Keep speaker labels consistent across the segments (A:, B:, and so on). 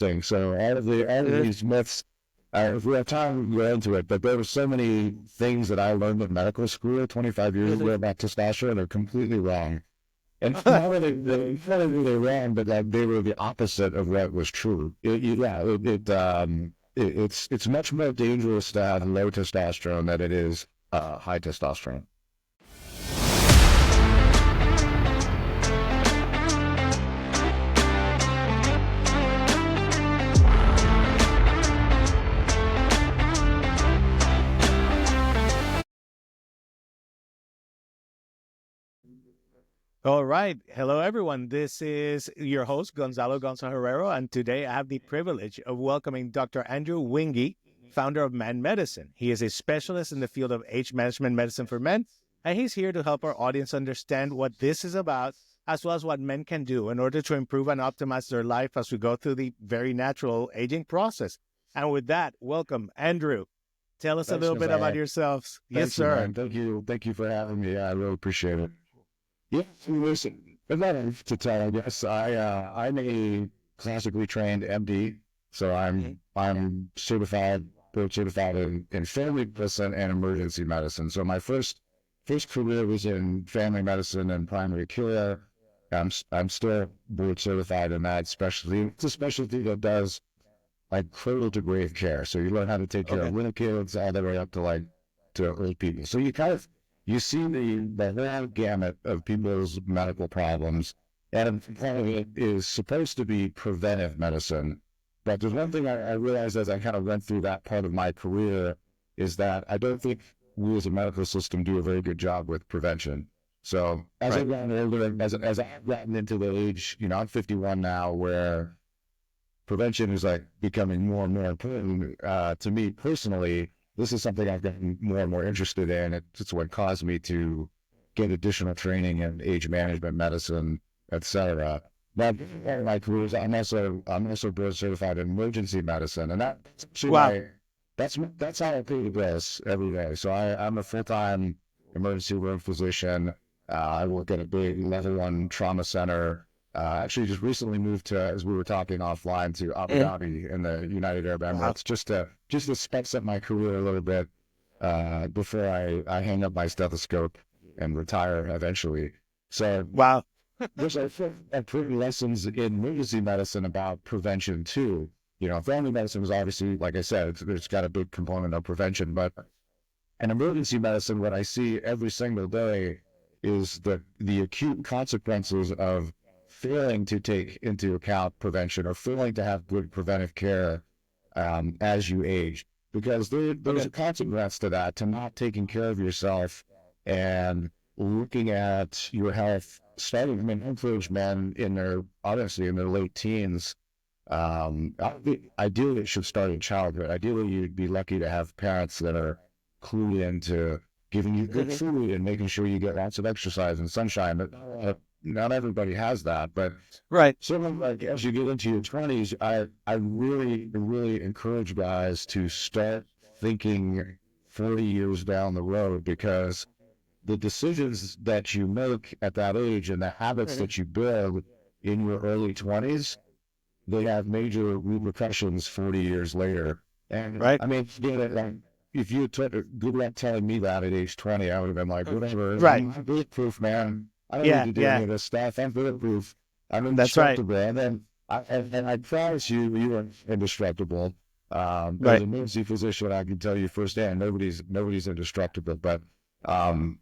A: thing. So all of these myths, if we have time, we'll go into it. But there were so many things that I learned in medical school 25 years ago about testosterone are completely wrong. And not only were they wrong, but like they were the opposite of what was true. It's much more dangerous to have low testosterone than it is high testosterone.
B: All right. Hello, everyone. This is your host, Gonzalo Herrero, and today I have the privilege of welcoming Dr. Andrew Winge, founder of Man Medicine. He is a specialist in the field of age management medicine for men, and he's here to help our audience understand what this is about, as well as what men can do in order to improve and optimize their life as we go through the very natural aging process. And with that, welcome, Andrew. Tell us a little bit about yourselves. Yes, sir.
A: Man. Thank you for having me. I really appreciate it. Yeah, listen, there's not enough to tell, I guess. I'm a classically trained MD, so I'm certified, board certified in family medicine and emergency medicine. So my first career was in family medicine and primary care. I'm still board certified in that specialty. It's a specialty that does like cradle to grave care. So you learn how to take care of little kids all the way up to old people. So you see the whole gamut of people's medical problems, and part of it is supposed to be preventive medicine. But there's one thing I realized as I kind of went through that part of my career is that I don't think we as a medical system do a very good job with prevention. So as I've gotten older, as I've gotten into the age, I'm 51 now, where prevention is like becoming more and more important to me personally. This is something I've gotten more and more interested in. It's what caused me to get additional training in age management medicine, etc. But in my careers, I'm also board certified in emergency medicine, and that's actually that's how I pay the bills every day. So I'm a full-time emergency room physician. I work at a big level 1 trauma center. Actually just recently moved to, as we were talking offline, to Abu Dhabi in the United Arab Emirates, just to spice up my career a little bit before I hang up my stethoscope and retire eventually. So there's important lessons in emergency medicine about prevention too. Family medicine is obviously, like I said, it's got a big component of prevention, but in emergency medicine, what I see every single day is the acute consequences of failing to take into account prevention or failing to have good preventive care as you age. Because there's a consequence to that, to not taking care of yourself and looking at your health, starting, encourage men honestly, in their late teens. Ideally, it should start in childhood. Ideally, you'd be lucky to have parents that are clued into giving you good food and making sure you get lots of exercise and sunshine. But not everybody has that, but certainly, like, as you get into your 20s, I really, really encourage guys to start thinking 40 years down the road, because the decisions that you make at that age and the habits that you build in your early 20s, they have major repercussions 40 years later. And I mean, if you good luck telling me that at age 20, I would have been like, whatever, I'm bulletproof, man. I don't need to do any of this stuff. I'm bulletproof. I'm indestructible. And then I promise you, you are indestructible. As an emergency physician, I can tell you firsthand, nobody's indestructible. But the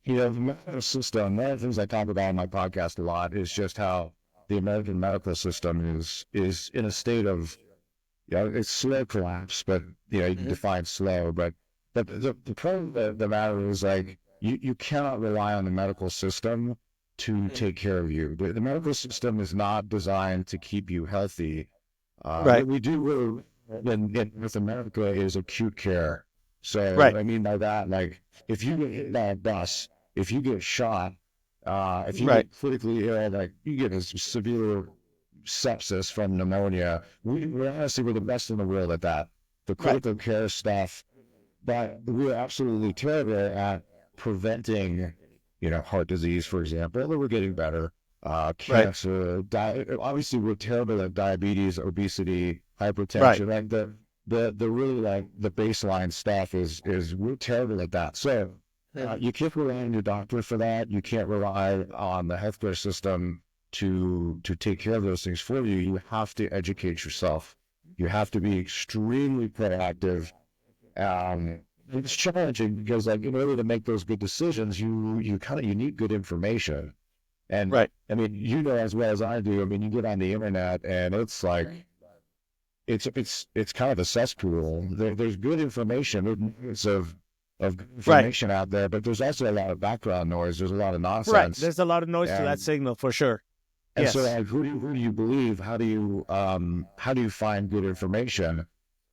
A: medical system, one of the things I talk about on my podcast a lot is just how the American medical system is in a state of, it's slow collapse, but you can define slow. But the problem of the matter is, like, you cannot rely on the medical system to take care of you. The medical system is not designed to keep you healthy. What we do in North America is acute care. So I mean by that, like, if you get hit by a bus, if you get shot, if you get critically ill, like you get a severe sepsis from pneumonia, we're honestly the best in the world at that. The critical care stuff, but we're absolutely terrible at preventing, heart disease, for example. Although we're getting better. cancer. Obviously, we're terrible at diabetes, obesity,
B: Right.
A: hypertension. Like the really like the baseline stuff is we're terrible at that. So you can't rely on your doctor for that. You can't rely on the healthcare system to take care of those things for you. You have to educate yourself. You have to be extremely proactive. It's challenging because, like, in order to make those good decisions, you need good information. And
B: Right.
A: I mean, you know as well as I do. I mean, you get on the internet, and it's like it's kind of a cesspool. There's good information. There's of good
B: Right.
A: information out there, but there's also a lot of background noise. There's a lot of
B: Right.
A: nonsense.
B: There's a lot of noise to that
A: And
B: signal for sure.
A: and so,
B: Yes.
A: like, who do you believe? How do you find good information?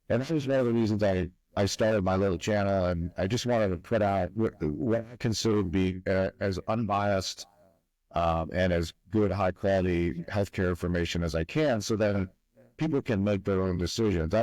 A: And that was one of the reasons I started my little channel, and I just wanted to put out what I consider to be as unbiased and as good, high quality healthcare information as I can, so that people can make their own decisions.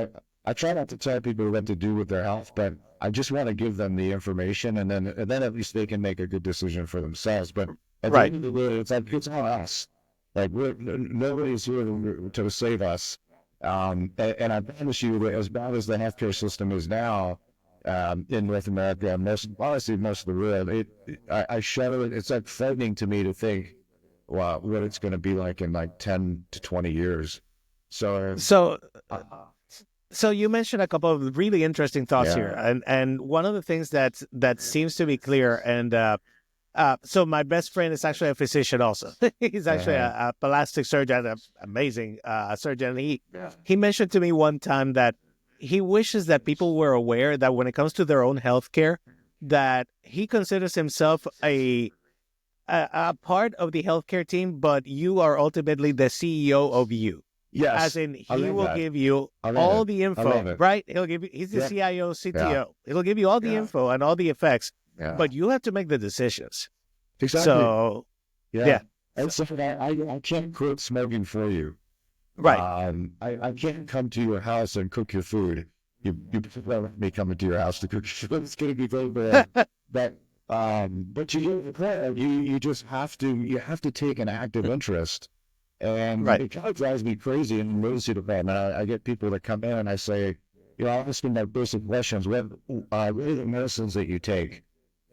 A: I try not to tell people what to do with their health, but I just want to give them the information, and then at least they can make a good decision for themselves. But at the
B: Right.
A: end of the day, it's like it's on us. Like nobody's here to save us. And I promise you that as bad as the healthcare system is now in North America, and honestly most of the world, I shudder. It's like frightening to me to think, wow, what it's going to be like in like 10 to 20 years. So,
B: So
A: uh,
B: so you mentioned a couple of really interesting thoughts here,
A: yeah,
B: and one of the things that seems to be clear, and so my best friend is actually a physician also. He's actually a plastic surgeon, an amazing surgeon. He mentioned to me one time that he wishes that people were aware that when it comes to their own health care, that he considers himself a part of the healthcare team, but you are ultimately the CEO of you. As
A: yes,
B: in,
A: I
B: he
A: love
B: will
A: that.
B: give you
A: I love
B: all
A: it.
B: the
A: I love
B: info,
A: it.
B: right? He'll give you, he's the
A: Yeah,
B: CIO,
A: yeah,
B: CTO. He'll give you all the
A: yeah,
B: info and all the effects,
A: yeah.
B: but you have to make the decisions.
A: Exactly.
B: So,
A: Yeah.
B: yeah.
A: And so I can't quit smoking for you.
B: Right.
A: I can't come to your house and cook your food. You prefer me coming to your house to cook your food. It's going to be very bad. But you just have to take an active interest. And
B: Right.
A: it kind of drives me crazy in the emergency department. I get people that come in and I say, I ask them that basic questions. What are the medicines that you take?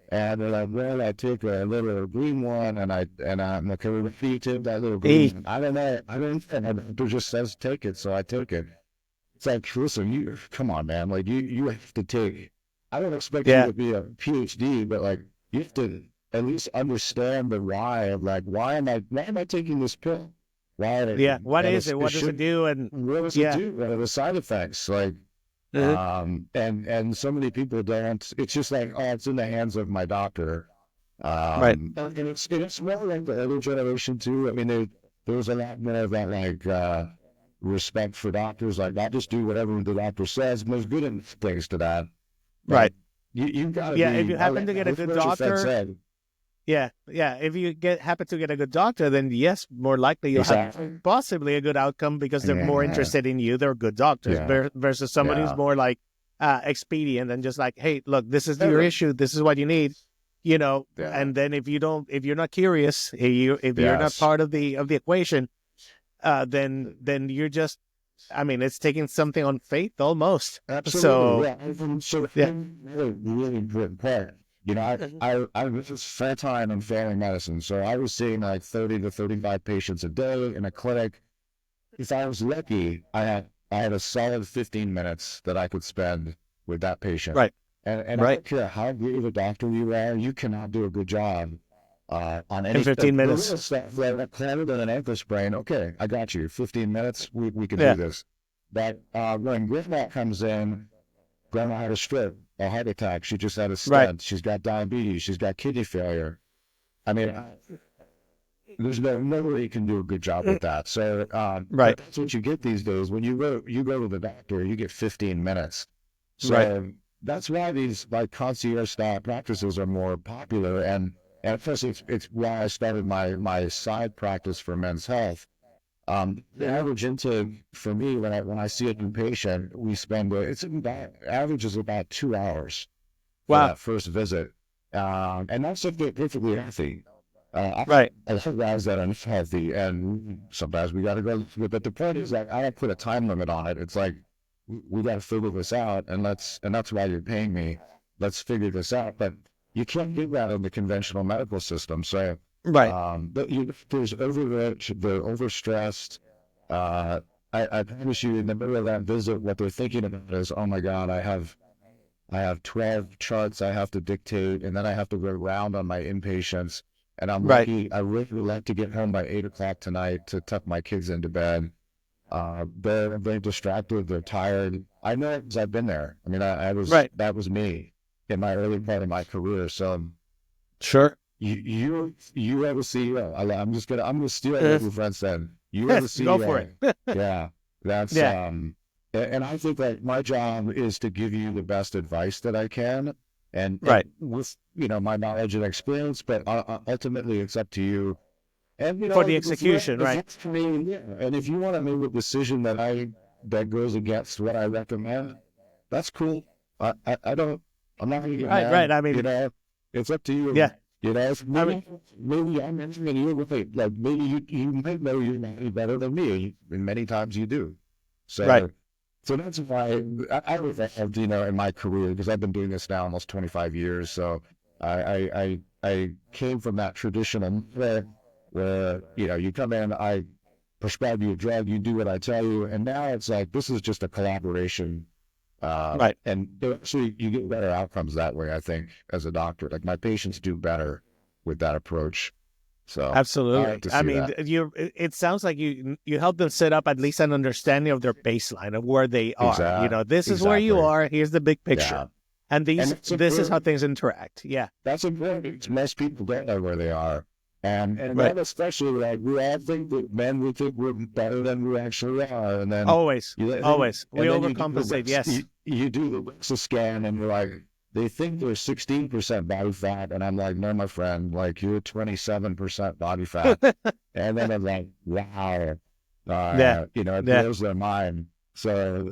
A: And they're like, well, I take a little green one, I'm like, can we feed to that little green
B: E.
A: one? I don't know. I don't know. The doctor just says take it, so I took it. It's like, listen, come on, man. Like, you have to take. I don't expect you
B: Yeah.
A: to be a PhD, but like, you have to at least understand the why of like, why am I taking this pill? Why?
B: Yeah. What
A: And
B: is it?
A: it
B: What does it
A: should.
B: do? And
A: What does it
B: yeah.
A: do? What are the side effects? Like,
B: Mhm.
A: and so many people don't. It's just like, oh, it's in the hands of my doctor.
B: Right.
A: And it's more like the other generation too. I mean, there was a lot more of that like respect for doctors. Like, not just do whatever the doctor says. And there's good things to that, but
B: Right.
A: you got to
B: Yeah. If
A: be.
B: you happen to get a good doctor,
A: Said.
B: yeah. Yeah. If you happen to get a good doctor, then yes, more likely you'll have
A: Exactly.
B: possibly a good outcome because they're more
A: Yeah.
B: interested in you. They're good doctors
A: Yeah.
B: versus somebody who's
A: Yeah.
B: more like expedient and just like, hey, look, this is your issue. This is what you need.
A: Yeah.
B: And then if you're not curious, if you're not
A: Yes.
B: part of the equation, then you're just, I mean, it's taking something on faith almost.
A: Absolutely.
B: So
A: Yeah. So
B: yeah.
A: really important part. I was full time in family medicine, so I was seeing like 30 to 35 patients a day in a clinic. If I was lucky, I had a solid 15 minutes that I could spend with that patient.
B: Right.
A: And I
B: Right.
A: don't care how great of a doctor you are, you cannot do a good job on
B: In
A: any
B: 15
A: the
B: minutes.
A: little stuff like a planet and an ankle sprain. Okay, I got you. 15 minutes, we can
B: Yeah.
A: do this. But when grandma comes in, grandma had a stroke, a heart attack. She just had a stent.
B: Right.
A: She's got diabetes. She's got kidney failure. I mean, there's nobody can do a good job with that. So
B: Right.
A: that's what you get these days. When you go to the doctor, you get 15 minutes. So
B: Right.
A: that's why these like concierge style practices are more popular. And of course, it's why I started my side practice for men's health. The average intake for me when I see a new patient, we spend average is about 2 hours for
B: Wow.
A: that first visit, and that's if they're perfectly healthy.
B: Right.
A: I realize that I'm healthy, and sometimes we got to go. But the point is, like, I don't put a time limit on it. It's like we got to figure this out, and that's why you're paying me. Let's figure this out. But you can't do that in the conventional medical system. So,
B: Right.
A: there's overworked, they're overstressed. Uh, I promise you, in the middle of that visit, what they're thinking about is, oh my God, I have 12 charts I have to dictate, and then I have to go around on my inpatients. And
B: Right.
A: I really like to get home by 8 o'clock tonight to tuck my kids into bed. They're very distracted. They're tired. I know because I've been there. I mean,
B: Right.
A: that was me in my early part of my career. So
B: Sure.
A: you have a CEO. I'm gonna steal what
B: Uh,
A: your friend said. You have a
B: Go for
A: CEO.
B: it.
A: Yeah, that's
B: Yeah.
A: and I think that my job is to give you the best advice that I can, and
B: Right.
A: with my knowledge and experience. But ultimately, it's up to you. And
B: For the execution,
A: if
B: right.
A: that's for me, yeah. And if you want to make a decision that goes against what I recommend, that's cool. I don't. I'm not going to get
B: Right.
A: mad.
B: Right. I mean,
A: It's up to you.
B: yeah.
A: If
B: I mean,
A: maybe I'm mentioning you with it. Like maybe you might know you're not better than me, and many times you do.
B: right.
A: So that's why I evolved, in my career, because I've been doing this now almost 25 years. So I came from that tradition where you come in, I prescribe you a drug, you do what I tell you, and now it's like this is just a collaboration.
B: Right.
A: And actually, you get better outcomes that way, I think, as a doctor. Like my patients do better with that approach. So I
B: Absolutely.
A: like to
B: I
A: see
B: mean,
A: that.
B: it sounds like you help them set up at least an understanding of their baseline of where they are. This is where you
A: Exactly.
B: are. Here's the big picture.
A: Yeah.
B: And
A: And
B: this is how things interact. Yeah.
A: that's important. Most people don't know where they are. And
B: Right.
A: then especially like we all think that we think we're better than we actually are. And then
B: Always. Always. We overcompensate. Yes.
A: you do the DEXA scan and you're like, they think they're 16% body fat. And I'm like, no, my friend, like you're 27% body fat. And then I'm like, wow,
B: Yeah.
A: it
B: Yeah.
A: blows their mind. So,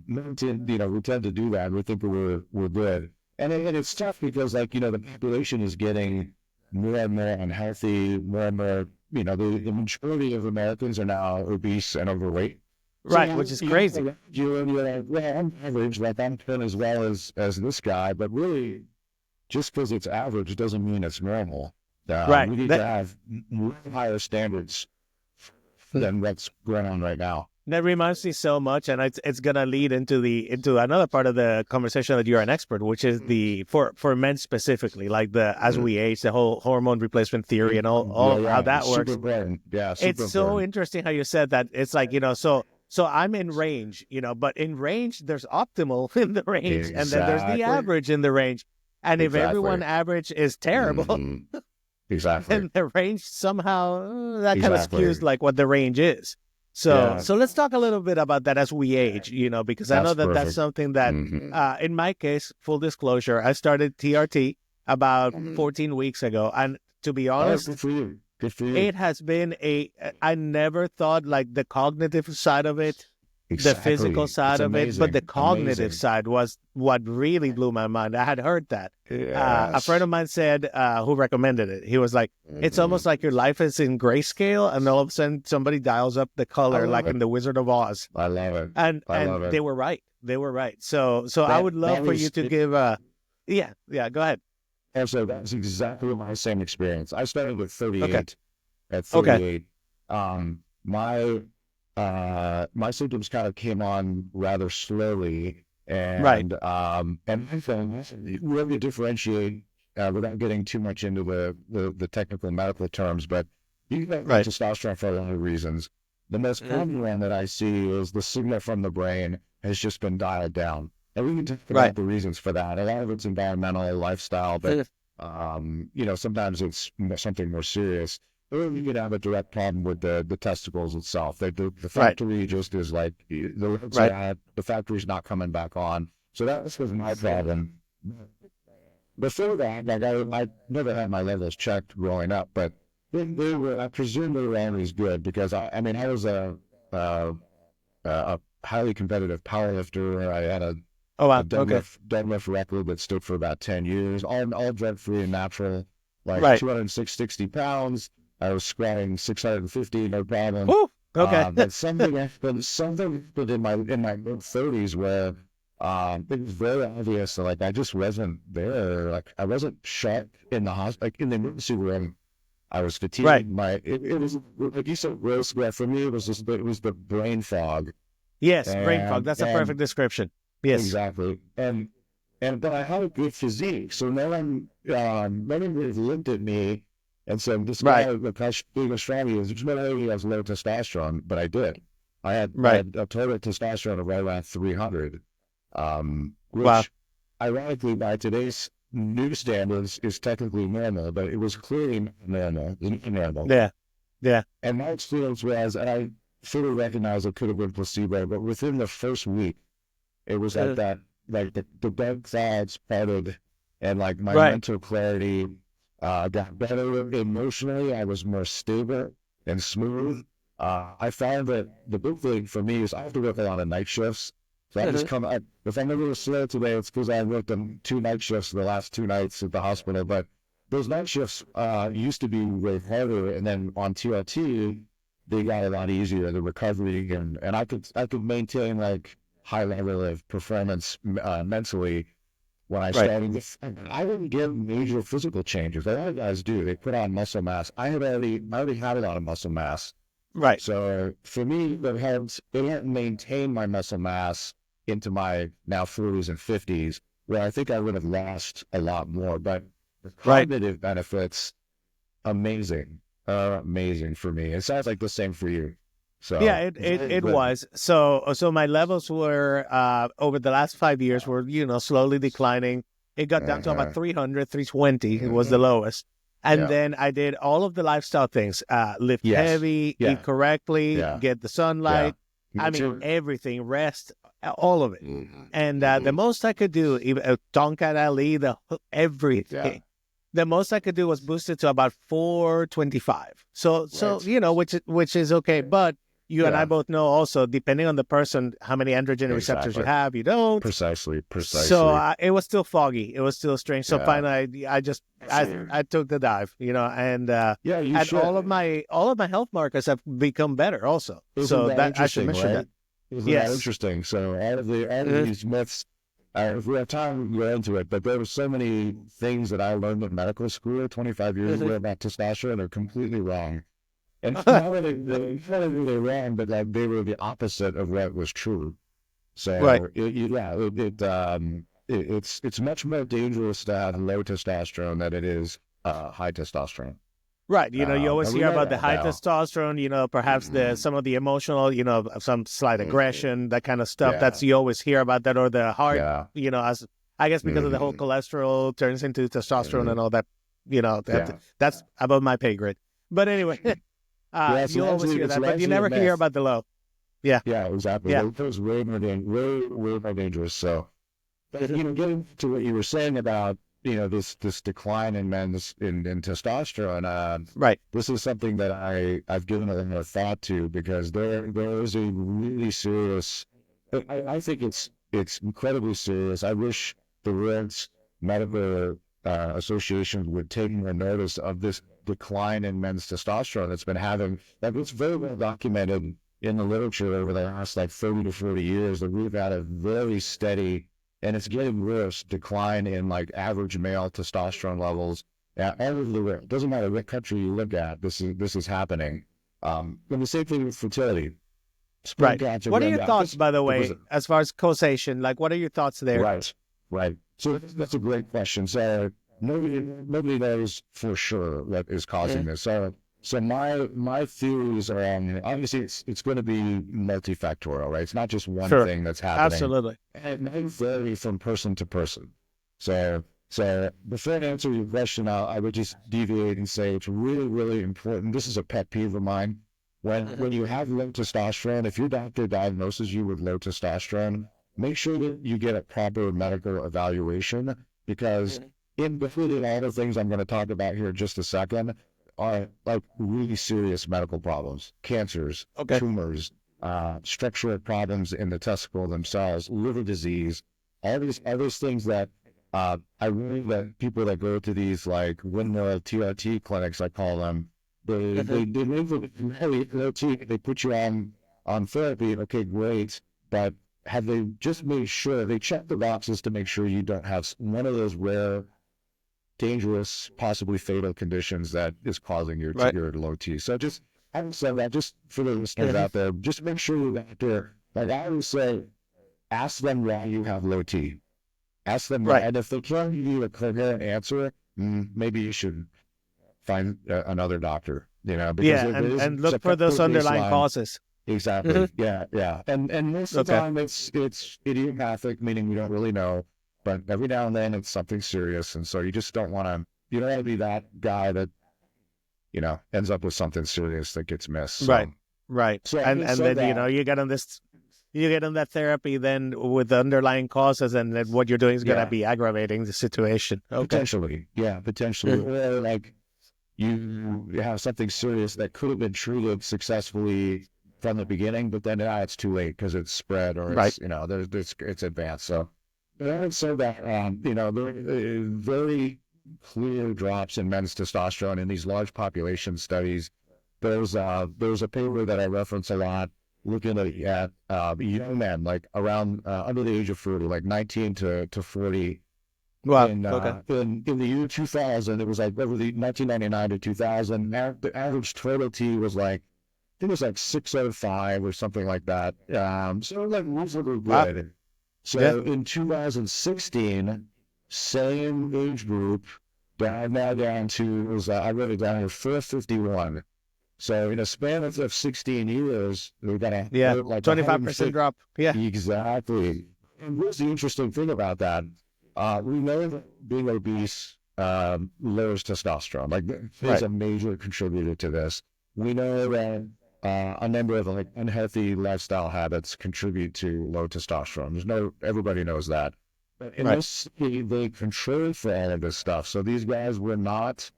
A: we tend to do that. We think we're good. And it's tough because the population is getting more and more unhealthy, more and more, the majority of Americans are now obese and overweight. So
B: Right. Which is crazy.
A: you're like, well, I'm average, like I'm thin as well as this guy, but really, just because it's average doesn't mean it's normal.
B: Right.
A: We need to have higher standards than what's going on right now.
B: That reminds me so much, and it's gonna lead into another part of the conversation that you're an expert, which is the for men specifically, like as we age, the whole hormone replacement theory and all how that works.
A: Super important. Yeah, super
B: It's so
A: important.
B: interesting how you said that. It's like so I'm in range, but in range there's optimal in the range, and then there's the
A: Exactly.
B: average in the range, and if everyone average is terrible,
A: Mhm. Exactly.
B: then the range somehow that kind of
A: Exactly.
B: skews like what the range is. So
A: Yeah.
B: so let's talk a little bit about that as we age, because I know
A: That's
B: that's
A: perfect.
B: something that
A: Mhm.
B: in my case, full disclosure, I started TRT about
A: Mhm.
B: 14 weeks ago, and to be
A: Oh,
B: honest,
A: good for you. Good for you.
B: it has been I never thought like the cognitive side of it, the physical
A: Exactly.
B: side
A: It's
B: of it, but the
A: amazing.
B: cognitive
A: Amazing.
B: side was what really blew my mind. I had heard that. A friend
A: Yes.
B: of mine said, who recommended it, he was like, it's almost
A: Mhm.
B: like your life is in grayscale, and all of a sudden somebody dials up the
A: I
B: color,
A: love
B: like in
A: it.
B: The Wizard of Oz.
A: I love it.
B: And
A: I love
B: they
A: it.
B: were right. They were right. So I would love
A: That
B: for you
A: was
B: to give yeah, go ahead.
A: And so that's exactly my same experience. I started with
B: Okay.
A: 38. At
B: Okay.
A: 38, my my symptoms kind of came on rather slowly,
B: Right.
A: and I found really differentiate without getting too much into the technical medical terms, but you can get
B: Right.
A: testosterone for a lot of reasons. The most common one that I see is the signal from the brain has just been dialed down. And we can talk
B: Right.
A: about the reasons for that. A lot of it's environmental, lifestyle, but sometimes it's something more serious. Or you could have a direct problem with the testicles itself. The
B: Right.
A: factory just is like the lights
B: Right.
A: are out, the factory's not coming back on. So that was my problem. Before that, like I never had my levels checked growing up, but they were, I presume they were always good because I mean I was a highly competitive powerlifter. I had a
B: Oh
A: a
B: wow. Okay.
A: deadlift record that stood for about 10 years, all drug free and natural. like
B: Right.
A: 260 pounds. I was squatting 650, no problem.
B: Woo! Okay.
A: But something happened in my mid-30s where it was very obvious that like I just wasn't there. Like I wasn't sharp in the hospital, like in the emergency room. I was fatigued.
B: Right.
A: It was like you said, real sweat for me. It was the brain fog.
B: Yes, brain fog. That's a perfect description. Yes.
A: Exactly. But I had a good physique. So no one really looked at me and said, this guy, look how big and strong he is. There's no way he has low testosterone, but I did. I had a total testosterone of right around 300, which ironically by today's new standards is technically normal, but it was clearly normal.
B: Yeah. Yeah.
A: And my experience was, and I fully recognize it could have been placebo, but within the first week, it was like that, like the dark clouds parted, and like my mental clarity got better emotionally. I was more stable and smooth. I found that the big thing for me is I have to work a lot of night shifts. So I just come up. If I'm a little slow today, it's because I worked on 2 night shifts the last 2 nights at the hospital. But those night shifts used to be way harder, and then on TRT, they got a lot easier. The recovery and I could maintain like high level of performance mentally when I started. I didn't get major physical changes. A lot of guys do. They put on muscle mass. I already had a lot of muscle mass.
B: Right.
A: So for me, it helped maintain my muscle mass into my now 40s and 50s, where I think I would have lost a lot more. But the cognitive benefits, amazing for me. It sounds like the same for you. So
B: yeah, it was. So my levels were over the last 5 years were, slowly declining. It got down to about 300, 320. It was the lowest. And then I did all of the lifestyle things, lift heavy, eat correctly, get the sunlight. I mean, everything, rest, all of it. And the most I could do, even Tonkat Ali, everything. The most I could do was boost it to about 425. So which is okay. But you and I both know also, depending on the person, how many androgen receptors you have, you don't.
A: Precisely.
B: So it was still foggy. It was still strange. So finally, I took the dive, and all of my health markers have become better also. So that I should mention that.
A: Isn't that interesting? So all of these myths, if we have time, we'll go into it, but there were so many things that I learned in medical school 25 years ago about testosterone are completely wrong. And not really wrong, but like they were the opposite of what was true. So it's much more dangerous to have low testosterone than it is high testosterone.
B: Right. You always hear about the high testosterone, perhaps some of the emotional, some slight aggression, that kind of stuff. You always hear about that, or the heart, as I guess because of the whole cholesterol turns into testosterone and all that, that's above my pay grade. But anyway, you always hear that, but you never hear about the low. Yeah.
A: Yeah, exactly. Yeah. It was way more dangerous. So, but getting to what you were saying about, this decline in men's in testosterone. This is something that I've given a lot of thought to, because there is a really serious. I think it's incredibly serious. I wish the world's medical associations would take more notice of this decline in men's testosterone that's been having. Like, it's very well documented in the literature over the last 30 to 40 years that we've had a very steady, and it's getting worse, decline in average male testosterone levels all over the world. It doesn't matter what country you look at, this is happening. And the same thing with fertility.
B: What are your thoughts, by the way, as far as causation? What are your thoughts there?
A: Right. So that's a great question. So nobody knows for sure what is causing this. So my theories are obviously it's going to be multifactorial, right? It's not just one thing that's happening.
B: Absolutely.
A: And it may vary from person to person. So before I answer your question, I would just deviate and say it's really, really important. This is a pet peeve of mine. When you have low testosterone, if your doctor diagnoses you with low testosterone, make sure that you get a proper medical evaluation, because in between all the things I'm going to talk about here in just a second are really serious medical problems, cancers, tumors, structural problems in the testicle themselves, liver disease, all these things that I really that people that go to these like windmill TRT clinics, I call them, they live with they put you on therapy. Okay, great, but have they just made sure they check the boxes to make sure you don't have one of those rare, dangerous, possibly fatal conditions that is causing your
B: Right.
A: your low T? So just having said that, just for the listeners out there, just make sure you're out there. Like I always say, ask them why you have low T. Ask them,
B: Right.
A: and if they can't give you a coherent answer, maybe you should find another doctor. Because
B: Yeah,
A: there is
B: and
A: it's a
B: look for those underlying
A: baseline.
B: causes.
A: Exactly. Yeah. And most of the
B: Okay.
A: time it's idiopathic, meaning we don't really know. But every now and then it's something serious, and so you just don't want to. You don't want to be that guy that ends up with something serious that gets missed. So,
B: Right.
A: so
B: And
A: having said
B: then
A: that,
B: you get on that therapy then with the underlying causes, and then what you're doing is going to
A: yeah,
B: be aggravating the situation. Okay.
A: potentially, or like you have something serious that could have been treated successfully from the beginning, but then it's too late because it's spread or
B: Right.
A: it's advanced. So, but I would say that there are very clear drops in men's testosterone in these large population studies. There's a paper that I reference a lot looking at young men like around under the age of 40, like 19 to 40.
B: Wow.
A: In
B: Okay.
A: in the year 2000, it was like over the 1999 to 2000. The average total T was like I think it was like 605 or something like that. So like reasonably
B: Wow.
A: good. So
B: Yeah.
A: in 2016, same age group, down to I wrote it down here 451. So in a span of 16 years, we're gonna
B: Yeah.
A: like
B: 25% drop. Yeah.
A: exactly. And what's the interesting thing about that? We know that being obese lowers testosterone. Like, there's
B: Right.
A: a major contributor to this. We know that a number of like unhealthy lifestyle habits contribute to low testosterone. Everybody knows that. But in
B: Right.
A: this study, they controlled for all of this stuff. So these guys were not.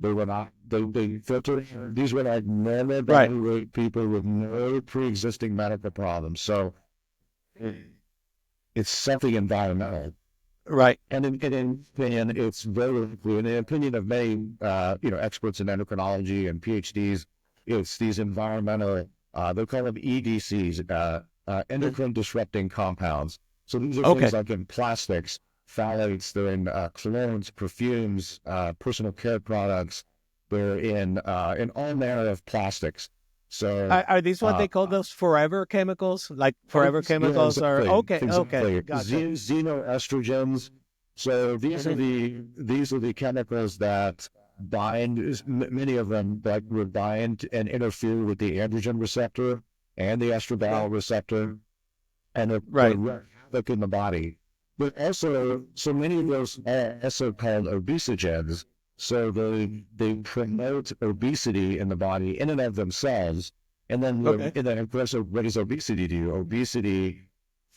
A: They filtered. These were like normal
B: Right.
A: body weight people with no pre-existing medical problems. So it's something environmental.
B: Right.
A: And in opinion, it's very likely, in the opinion of many, experts in endocrinology and PhDs, it's these environmental, they call them EDCs, endocrine disrupting compounds. So these are
B: Okay.
A: things like in plastics, phthalates, they're in colognes, perfumes, personal care products, they're in all manner of plastics. So
B: Are these what they call those forever chemicals? Like forever chemicals
A: exactly,
B: are okay.
A: exactly.
B: Gotcha.
A: Xenoestrogens. So these are the chemicals that bind. Many of them that would bind and interfere with the androgen receptor and the estradiol receptor, and
B: Right.
A: they're havoc in the body. But also, so many of those are also called obesogens. So they promote obesity in the body in and of themselves. And then, of course, what does obesity do? Obesity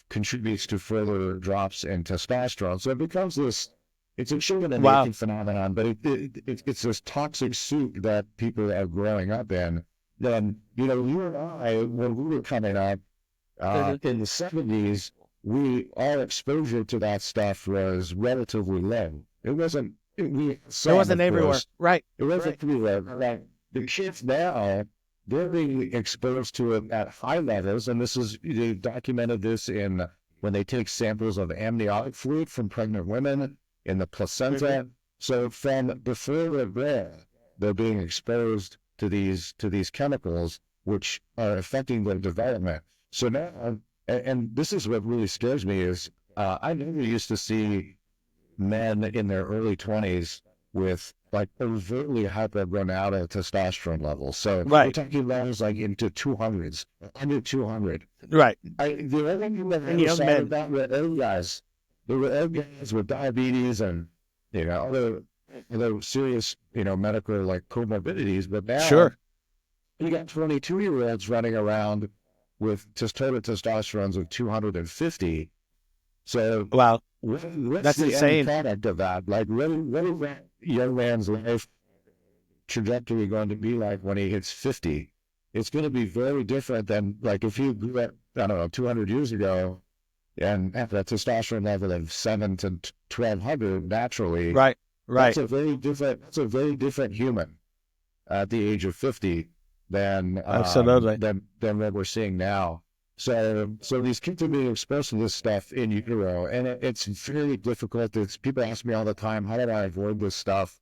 A: contributes to further drops in testosterone. So it becomes it's a sugar and
B: Wow.
A: phenomenon, but it's this toxic soup that people are growing up in. Then, you and I, when we were coming up in the 70s, our exposure to that stuff was relatively low. It wasn't. It
B: wasn't everywhere. Right.
A: It wasn't everywhere. Like the kids now, they're being exposed to it at high levels, and they documented this in when they take samples of amniotic fluid from pregnant women in the placenta. So from before they're there, they're being exposed to these chemicals, which are affecting their development. So now, and this is what really scares me is I never used to see men in their early 20s with like overtly hypergonadal testosterone levels. So we're talking levels like into 200s, under 200.
B: Right.
A: The other thing that I
B: Young
A: saw
B: men.
A: about were old guys. There were old guys with diabetes and other serious medical like comorbidities. But now you got 22-year-olds running around with total testosterone of 250. So
B: wow,
A: what's
B: that's
A: the
B: insane.
A: end product of that? Like, what is that young man's life trajectory going to be like when he hits 50? It's going to be very different than like if you grew up, I don't know, 200 years ago, and at a testosterone level of 7 to 1200 naturally,
B: Right.
A: that's a very different human at the age of 50
B: Absolutely.
A: than what we're seeing now. So these kids are being exposed to this stuff in utero, and it's very difficult. People ask me all the time, how do I avoid this stuff?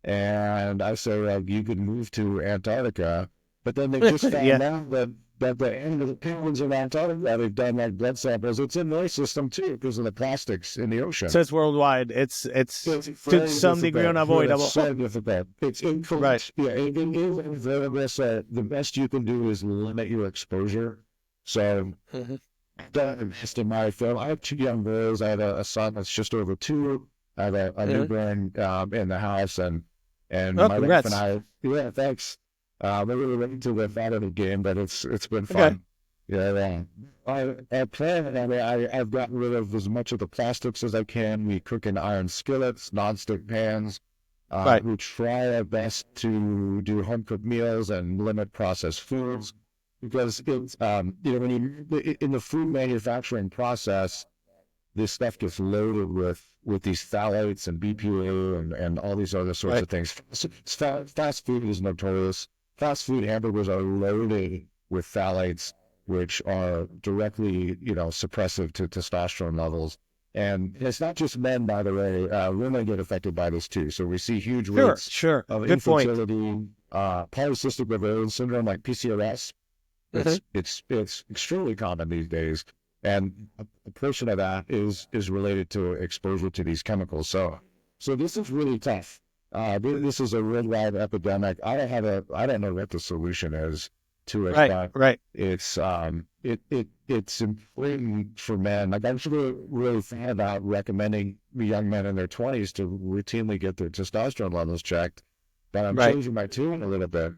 A: And I say, well, you could move to Antarctica, but then they just found
B: Yeah.
A: out that the penguins in Antarctica, they've done like blood samples. It's in their system too because of the plastics in the ocean.
B: So it's worldwide. It's to
A: very
B: some degree
A: difficult.
B: unavoidable.
A: It's so difficult. It's incorrect.
B: Right.
A: Yeah, the best you can do is limit your exposure. So I've done the best in my film. I have 2 young girls. I have a son that's just over 2. I have a newborn in the house, and
B: Oh,
A: my wife and I. Yeah, thanks. We're really ready to live out of the game, but it's been fun.
B: Okay.
A: Yeah, I plan. I've gotten rid of as much of the plastics as I can. We cook in iron skillets, nonstick pans.
B: Right.
A: We try our best to do home cooked meals and limit processed foods, because it's when you in the food manufacturing process, this stuff gets loaded with these phthalates and BPA and all these other sorts of things. Fast food is notorious. Fast food hamburgers are loaded with phthalates, which are directly, suppressive to testosterone levels. And it's not just men, by the way. Women get affected by this too. So we see huge rates of
B: Good point.
A: infertility, polycystic ovarian syndrome, like PCOS. It's extremely common these days. And a portion of that is related to exposure to these chemicals. So this is really tough. This is a worldwide epidemic. I don't know what the solution is to it.
B: Right.
A: It's it's important for men. Like, I'm really fan about recommending young men in their 20s to routinely get their testosterone levels checked. But I'm changing my tune a little bit.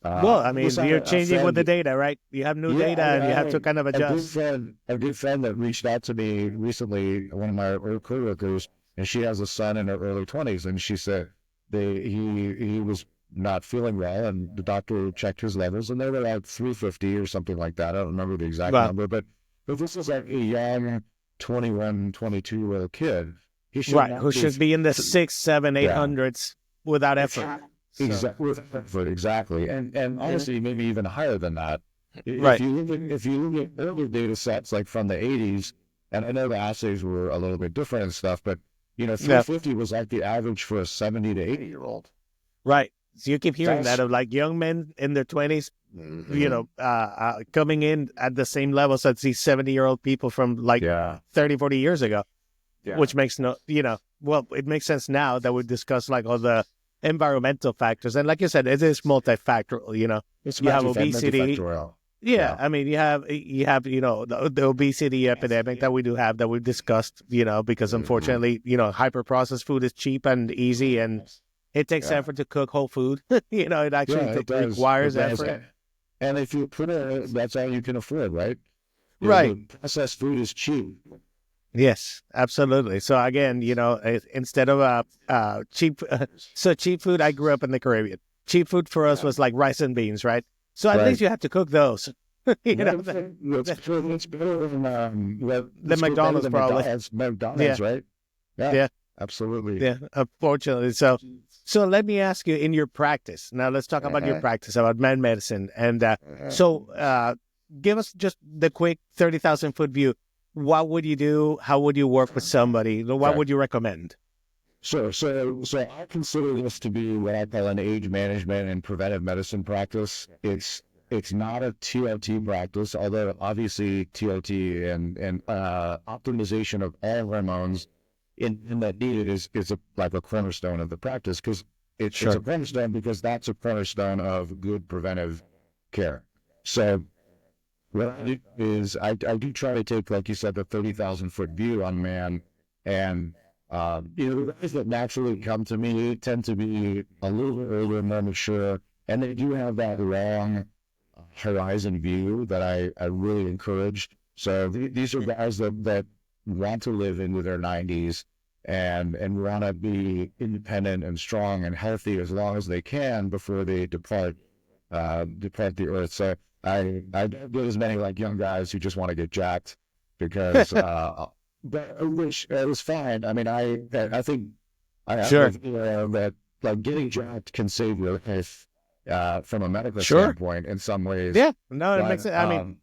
B: Well, I mean, you're changing with the data, right? You have new data, and you have to kind of adjust.
A: A good friend that reached out to me recently, one of my coworkers, and she has a son in her early 20s, and she said he was not feeling well, and the doctor checked his levels, and they were like 350 or something like that. I don't remember the exact number, but this is like a young 21, 22-year-old kid.
B: Who should be in the 6, 7, 800s without effort.
A: Exactly. And honestly, maybe even higher than that. If you look at earlier data sets like from the 80s, and I know the assays were a little bit different and stuff, but 350 was like the average for a 70 to 80-year-old.
B: Right. So you keep hearing that of like young men in their 20s, coming in at the same levels as these 70-year-old people from like 30, 40 years ago, which makes it makes sense now that we discuss like all the environmental factors. And like you said, it is multifactorial,
A: It's
B: you have obesity. I mean, you have the obesity epidemic that we do have, that we've discussed, because unfortunately, hyper processed food is cheap and easy, and it takes effort to cook whole food. It actually requires effort.
A: And if you put that's all you can afford, right? Processed food is cheap.
B: Yes, absolutely. So again, instead of cheap food, I grew up in the Caribbean. Cheap food for us was like rice and beans, right? So at least you have to cook those.
A: It's better than
B: McDonald's, probably.
A: McDonald's, right?
B: Yeah,
A: absolutely.
B: Yeah, unfortunately. So let me ask you, in your practice. Now let's talk about your practice, about man medicine, and give us just the quick 30,000-foot view. What would you do? How would you work with somebody? What would you recommend?
A: Sure. So I consider this to be what I call an age management and preventive medicine practice. It's not a TOT practice, although obviously TOT and optimization of all hormones in that needed is like a cornerstone of the practice, because it's a cornerstone because that's a cornerstone of good preventive care. So what I do is I do try to take, like you said, the 30,000-foot view on man, and the guys that naturally come to me tend to be a little bit older, more mature, and they do have that long horizon view that I really encourage. So these are guys that want to live into their 90s and want to be independent and strong and healthy as long as they can before they depart the earth. So I don't get as many like young guys who just want to get jacked, because but which it was fine. I mean, I think I have
B: Sure.
A: that like getting jacked can save your life from a medical
B: Sure.
A: standpoint in some ways.
B: Yeah, no, it
A: But,
B: makes it. I mean,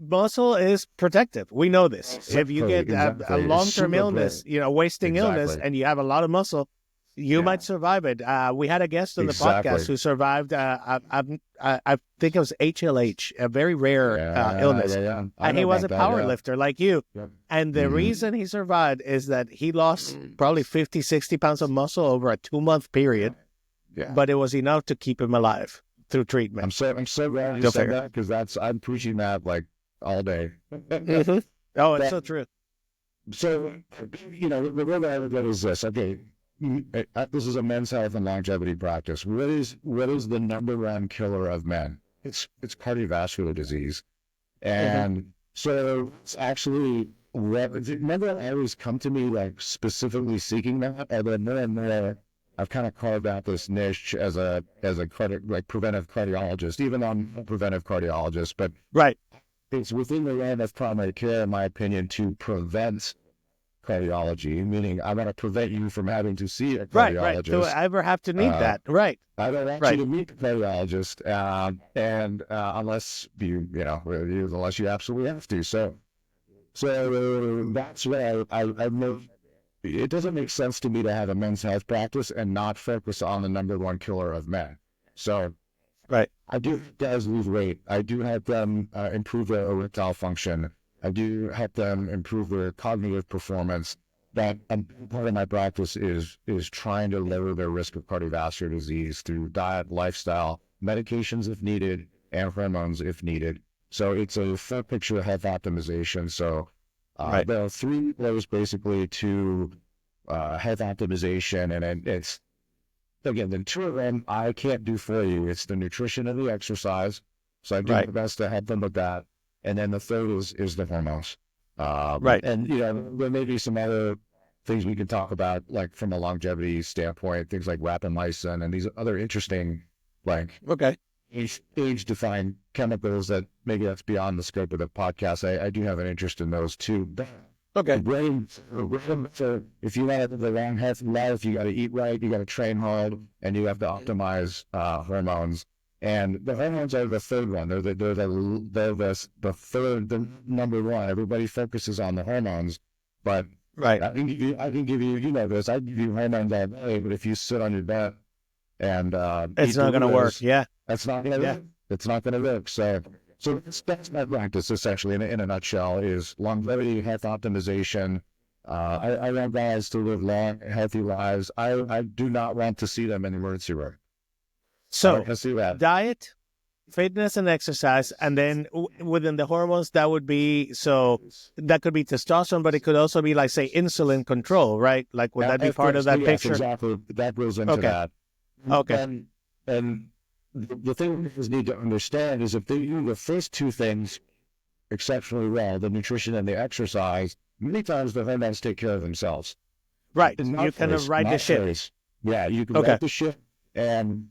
B: muscle is protective. We know this. If you get a
A: exactly. It's
B: long-term
A: super
B: illness,
A: great.
B: wasting illness,
A: Exactly.
B: and you have a lot of muscle, you
A: Yeah.
B: might survive it. We had a guest on the
A: Exactly.
B: podcast who survived. I think it was HLH, a very rare illness,
A: Yeah. I
B: and
A: know
B: he was a
A: about that,
B: power
A: yeah.
B: lifter like you.
A: Yep.
B: And the
A: Mhm.
B: reason he survived is that he lost probably 50, 60 pounds of muscle over a 2-month period,
A: Yeah.
B: but it was enough to keep him alive through treatment.
A: I'm so glad you
B: Go
A: said
B: figure.
A: that, because I'm preaching that like all day.
B: Mhm. Oh, it's
A: That-
B: so true.
A: So, the real evidence is this. Okay, this is a men's health and longevity practice. What is the number one killer of men? It's cardiovascular disease, and so it's actually remember I always come to me like specifically seeking that, and then more and more I've kind of carved out this niche as a preventive cardiologist, even though I'm a preventive cardiologist, but
B: Right.
A: it's within the realm of primary care, in my opinion, to prevent cardiology, meaning I want to prevent you from having to see a
B: Right.
A: cardiologist.
B: Do I ever have to need that? Right.
A: I don't want
B: Right.
A: you to meet the cardiologist, and unless unless you absolutely have to. So that's where I know it doesn't make sense to me to have a men's health practice and not focus on the number one killer of men. So
B: Right.
A: I do help guys lose weight. I do help them improve their erectile function. I do help them improve their cognitive performance. That part of my practice is trying to lower their risk of cardiovascular disease through diet, lifestyle, medications if needed, and hormones if needed. So it's a full picture health optimization. So
B: Right.
A: there are 3 layers basically to health optimization, and it's again, the 2 of them I can't do for you. It's the nutrition and the exercise. So I do my
B: Right.
A: best to help them with that. And then the third is the hormones.
B: Right.
A: And, there may be some other things we can talk about, like from a longevity standpoint, things like rapamycin and these other interesting, like
B: Okay.
A: age-defined chemicals that maybe that's beyond the scope of the podcast. I do have an interest in those too. But
B: Okay.
A: the brain, so if you want to live a long, healthy life, you got to eat right, you got to train hard, and you have to optimize hormones. And the hormones are the third one. They're the third, the number one. Everybody focuses on the hormones, but
B: Right.
A: I can give you, this. I give you hormones all day, but if you sit on your butt and
B: It's
A: eat
B: not going to work.
A: Doritos,
B: Yeah.
A: that's not going to
B: Yeah.
A: work. It's not going to work. So that's my practice, essentially, in a nutshell, is longevity, health optimization. I want guys to live long, healthy lives. I do not want to see them in the emergency room.
B: So
A: I see that.
B: diet, fitness, and exercise, and then within the hormones, that would be that could be testosterone, but it could also be like say insulin control, right? Like would that be part of that
A: Yes,
B: picture?
A: exactly. That goes into
B: Okay.
A: that.
B: Okay.
A: And the thing we just need to understand is if they do the first 2 things exceptionally well, the nutrition and the exercise, many times the hormones take care of themselves.
B: Right.
A: Not
B: You kind of
A: first,
B: ride the
A: not
B: ship.
A: first. Yeah, you can
B: Okay.
A: ride the ship. And,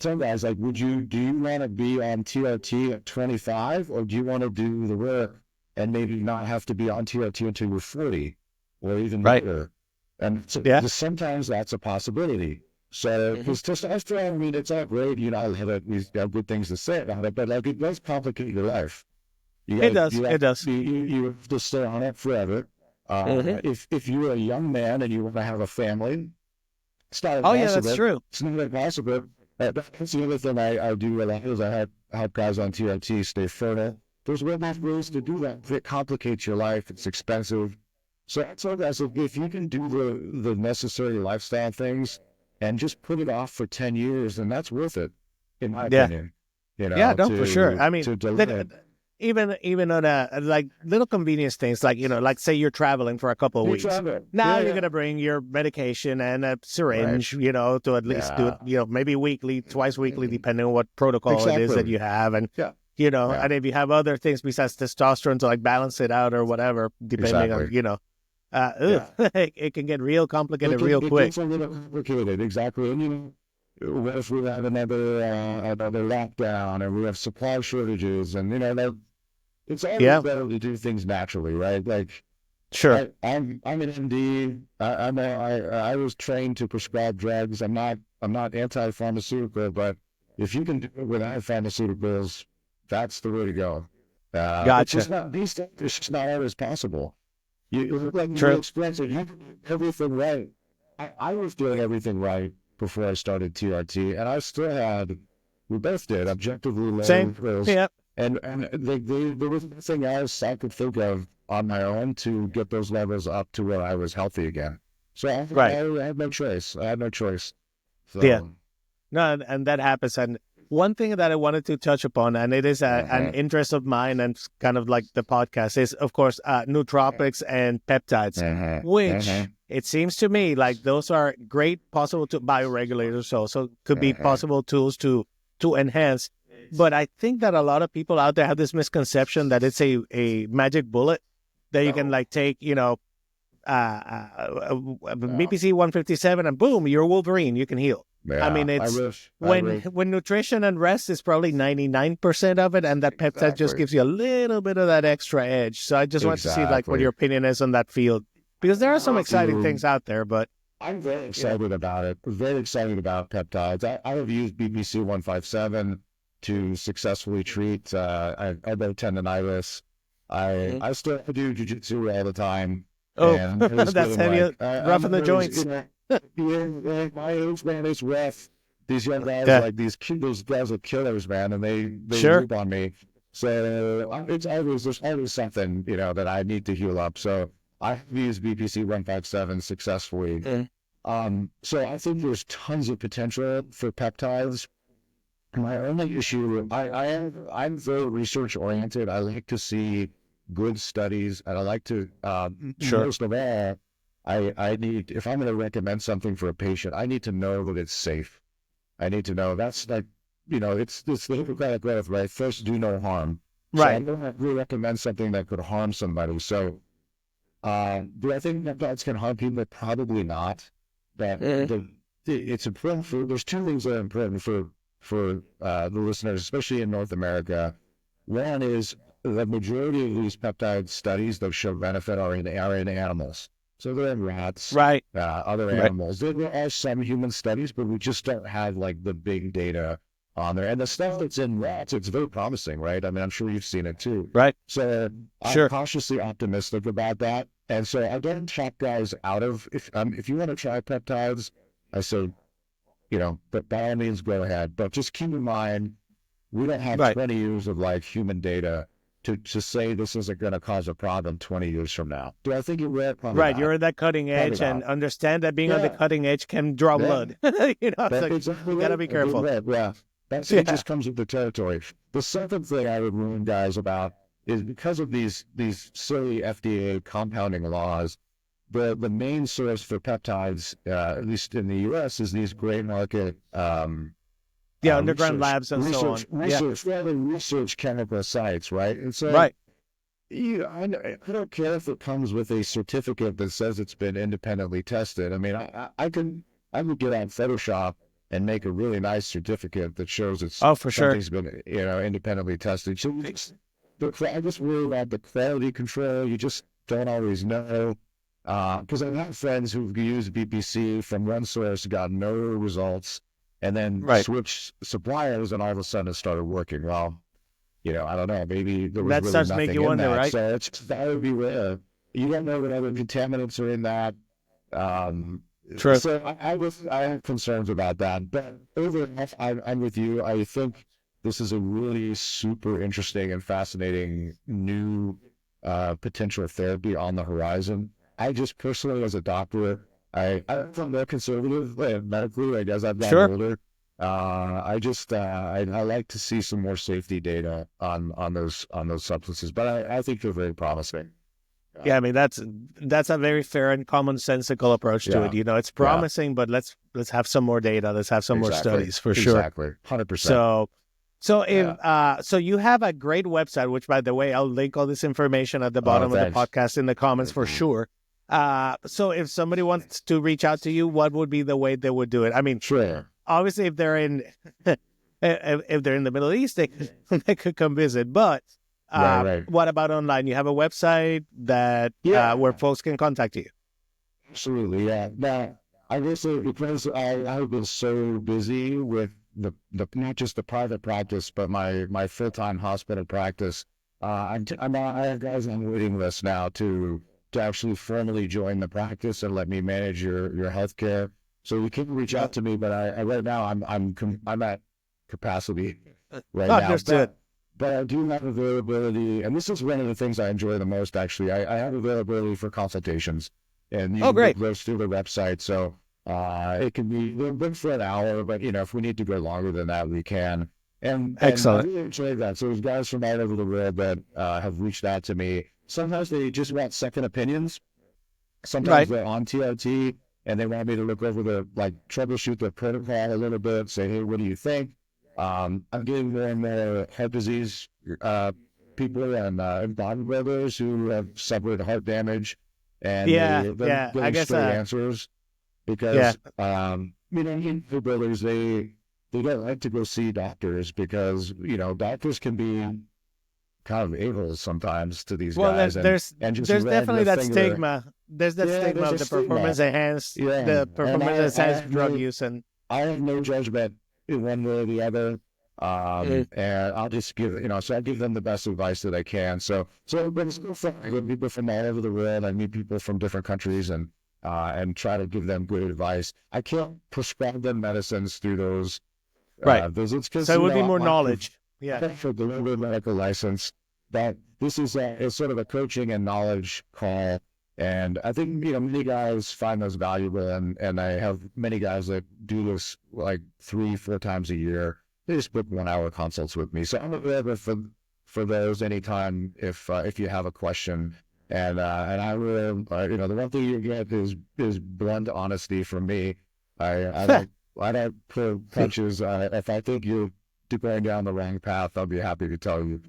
A: some guys like, do you want to be on TRT at 25, or do you want to do the work and maybe not have to be on TRT until you're 40 or even
B: Right.
A: later? And so
B: Yeah.
A: sometimes that's a possibility. So, because testosterone, I mean, it's all great, I love it. We have good things to say about it, but like it does complicate your life.
B: It does. It does.
A: You have to stay on it forever. If you're a young man and you want to have a family, it's not impossible.
B: Oh, yeah, that's true.
A: It's not impossible. That's the other thing I do a lot is I help guys on TRT stay fertile. There's ways to do that. It complicates your life. It's expensive. So I tell guys, if you can do the necessary lifestyle things and just put it off for 10 years, then that's worth it, in my opinion.
B: Yeah, no, for sure. I mean,
A: to delay.
B: even on like little convenience things, like like say you're traveling for a couple of weeks. Now you're gonna bring your medication and a syringe, to at least do it, maybe weekly, twice weekly, depending on what protocol it is that you have, and and if you have other things besides testosterone to like balance it out or whatever, depending on it can get real complicated real quick.
A: It's a little complicated, exactly. And what if we have another lockdown and we have supply shortages, and it's always
B: Yeah.
A: better to do things naturally, right? Like,
B: Sure.
A: I'm an MD. I was trained to prescribe drugs. I'm not anti-pharmaceutical, but if you can do it without pharmaceuticals, that's the way to go. It's
B: Gotcha.
A: just not these days. It's just not always possible. You look like you're
B: True.
A: expensive. You do everything right. I was doing everything right before I started TRT, and I still had. We both did objectively low
B: Same.
A: pills.
B: Yeah.
A: And there was nothing else I could think of on my own to get those levels up to where I was healthy again. So
B: Right.
A: I had no choice. I had no choice. So,
B: Yeah. No, and that happens. And one thing that I wanted to touch upon, and it is an interest of mine and kind of like the podcast, is, of course, nootropics and peptides, which it seems to me like those are great possible bioregulators, also could be possible tools to enhance. But I think that a lot of people out there have this misconception that it's a magic bullet that you can like take, BPC 157 and boom, you're Wolverine, you can heal.
A: Yeah,
B: I mean, it's
A: I
B: when nutrition and rest is probably 99% of it, and that peptide just gives you a little bit of that extra edge. So I just want to see like what your opinion is on that field, because there are some exciting things out there. But
A: I'm very excited about it. Very excited about peptides. I have used BPC 157 to successfully treat elbow tendonitis. I still do jiu-jitsu all the time.
B: Oh,
A: and it was
B: that's
A: getting,
B: heavy, rough in the joints.
A: My age, man, is rough. These young guys, like these guys are killers, man, and they move on me. So there's always something, that I need to heal up. So I've used BPC 157 successfully. So I think there's tons of potential for peptides. My only issue, I'm very research oriented. I like to see good studies, and I like to most of all, I need, if I'm going to recommend something for a patient, I need to know that it's safe. I need to know that's like, it's the Hippocratic Oath, right? First, do no harm.
B: Right.
A: So I'm going to recommend something that could harm somebody. So, do I think peptides can harm people? Probably not. But it's important there's two things that are important for the listeners, especially in North America. One is the majority of these peptide studies that show benefit are in animals. So they're in rats,
B: right?
A: Other animals. There are some human studies, but we just don't have like the big data on there. And the stuff that's in rats, it's very promising, right? I mean, I'm sure you've seen it too.
B: Right.
A: So I'm cautiously optimistic about that. And so I don't check guys out of, if you want to try peptides, I say, but by all means go ahead. But just keep in mind, we don't have 20 years of like human data to say this isn't going to cause a problem 20 years from now. Do I think it will? Probably not.
B: You're at that cutting edge, and understand that being on the cutting edge can draw blood. You gotta be careful.
A: That just comes with the territory. The second thing I would warn guys about is because of these silly FDA compounding laws, the main source for peptides, at least in the U.S., is these gray market
B: underground labs and so on.
A: Research chemical sites, right? And so, I don't care if it comes with a certificate that says it's been independently tested. I mean, I could get on Photoshop and make a really nice certificate that shows it's something's been independently tested. So I just worry about the quality control. You just don't always know. Because I've had friends who've used BPC from one source, got no results, and then switched suppliers, and all of a sudden it started working. Well, I don't know. Maybe there was really nothing make you wonder, that. Right? So that would be rare. You don't know what other contaminants are in that.
B: True.
A: So I have concerns about that. But overall, I'm with you. I think this is a really super interesting and fascinating new potential therapy on the horizon. I just personally, as a doctor, I'm more conservative medically. I guess I've gotten older. I like to see some more safety data on those substances, but I think they're very promising.
B: Yeah, I mean that's a very fair and commonsensical approach to it. It's promising, but let's have some more data. Let's have some more studies for sure.
A: Exactly, 100%.
B: So you have a great website, which, by the way, I'll link all this information at the bottom of the podcast in the comments for sure. So if somebody wants to reach out to you, what would be the way they would do it? I mean, obviously, if they're in the Middle East, they could come visit. But
A: Right.
B: What about online? You have a website that where folks can contact you.
A: Absolutely, yeah. Now, I guess because I've been so busy with the not just the private practice, but my full-time hospital practice, I have guys on the waiting list now to actually formally join the practice and let me manage your healthcare. So you can reach out to me, but I right now I'm at capacity right now.
B: Understood.
A: But I do have availability, and this is one of the things I enjoy the most, actually. I have availability for consultations, and you can
B: great.
A: book those through the website. So it can be, they're booked for an hour, but, if we need to go longer than that, we can. And
B: Excellent.
A: I really enjoy that. So there's guys from all over the world that have reached out to me. Sometimes they just want second opinions. Sometimes they're on TRT, and they want me to look over troubleshoot the protocol a little bit, say, hey, what do you think? I'm getting more and more heart disease people and bodybuilders who have suffered heart damage, and they're getting straight answers because bodybuilders they don't like to go see doctors because doctors can be kind of evil sometimes to these guys.
B: There's definitely that stigma. There's that stigma of the performance enhanced, drug use, and
A: I have no judgment in one way or the other. And I'll just give, so I give them the best advice that I can. So but it's so fun. I meet people from all over the world. I meet people from different countries and try to give them good advice. I can't prescribe them medicines through those visits because
B: so it would be more knowledge.
A: For delivered medical license, that this is it's sort of a coaching and knowledge call. And I think, many guys find those valuable, and I have many guys that do this like 3-4 times a year. They just book 1-hour consults with me. So I'm available for those anytime if you have a question. And I will, the one thing you get is blunt honesty from me. I don't pull punches. If I think you're going down the wrong path, I'll be happy to tell you.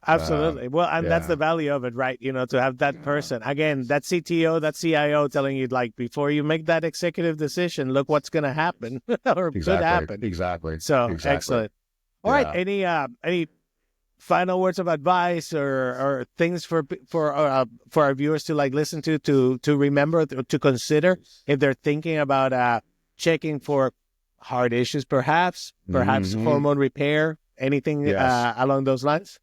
B: Absolutely. Well, and that's the value of it, right? To have that person, again, that CTO, that CIO telling you, like, before you make that executive decision, look what's going to happen or could happen.
A: Exactly.
B: So, excellent. All right. Any final words of advice or things for our viewers to listen to remember, to consider if they're thinking about checking for heart issues, perhaps hormone repair, anything along those lines?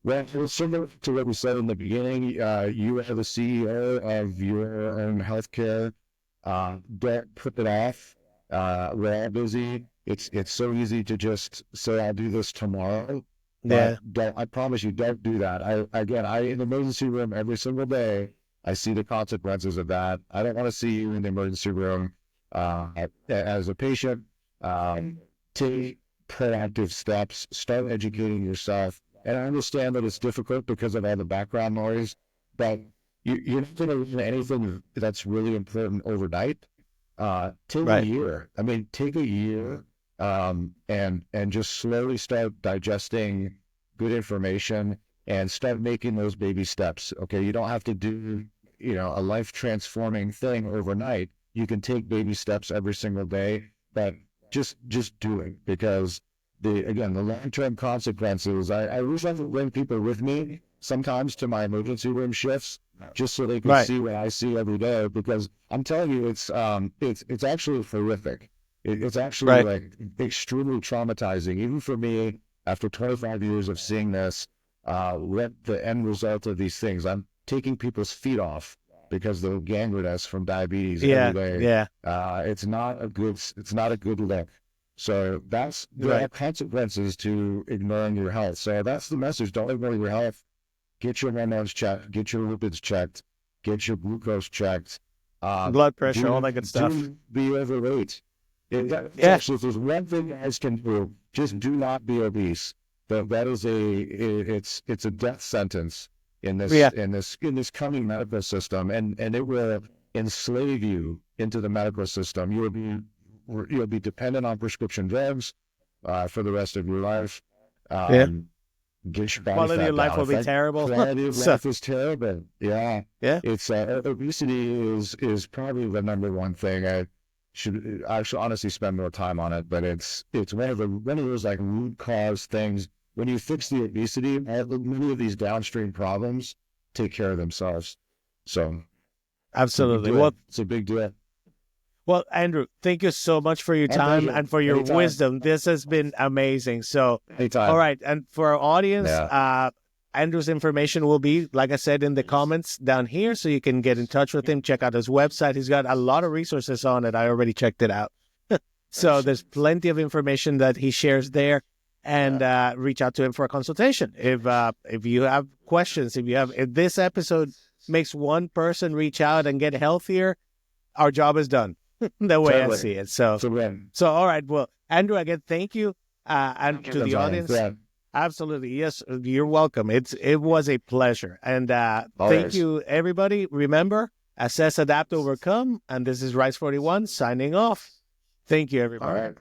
A: Well, it's similar to what we said in the beginning. You are the CEO of your own healthcare. Don't put it off. We're all busy. It's so easy to just say, I'll do this tomorrow. I promise you, don't do that. I in the emergency room every single day, I see the consequences of that. I don't want to see you in the emergency room as a patient. Take proactive steps. Start educating yourself. And I understand that it's difficult because of all the background noise, but you're not going to learn anything that's really important overnight. Take a year. Take a year and just slowly start digesting good information and start making those baby steps. Okay, you don't have to do a life-transforming thing overnight. You can take baby steps every single day, but just do it because the long-term consequences. I wish I could bring people with me sometimes to my emergency room shifts, just so they can see what I see every day. Because I'm telling you, it's actually horrific. It's actually extremely traumatizing, even for me. After 25 years of seeing this, what the end result of these things. I'm taking people's feet off because they're gangrenous from diabetes every day. It's not a good look. So there are consequences to ignoring your health. So that's the message. Don't ignore your health. Get your hormones checked. Get your lipids checked. Get your glucose checked.
B: Blood pressure, all that good stuff.
A: Do be overweight. Actually, if there's one thing guys can do, just do not be obese. That is it's a death sentence in this coming medical system, and it will enslave you into the medical system. You'll be dependent on prescription drugs for the rest of your life. Get your body
B: quality
A: fat
B: of life
A: down.
B: will be terrible.
A: Quality of life is terrible. It's obesity is probably the number one thing. I should honestly spend more time on it, but it's one of those like root cause things. when you fix the obesity, many of these downstream problems take care of themselves. So
B: Absolutely.
A: It's a big deal.
B: Well, Andrew, thank you so much for your time and for your wisdom. This has been amazing. So,
A: Anytime.
B: all right. And for our audience,
A: Yeah.
B: Andrew's information will be, like I said, in the comments down here, so you can get in touch with him. Check out his website. He's got a lot of resources on it. I already checked it out. So there's plenty of information that he shares there. And reach out to him for a consultation. If you have questions, if this episode makes one person reach out and get healthier, our job is done. The way I see it. So all right. Well, Andrew, again, thank you. And to the audience, absolutely. Yes, you're welcome. It was a pleasure. And thank you, everybody. Remember, assess, adapt, overcome. And this is Rice 41 signing off. Thank you, everybody.
A: All right.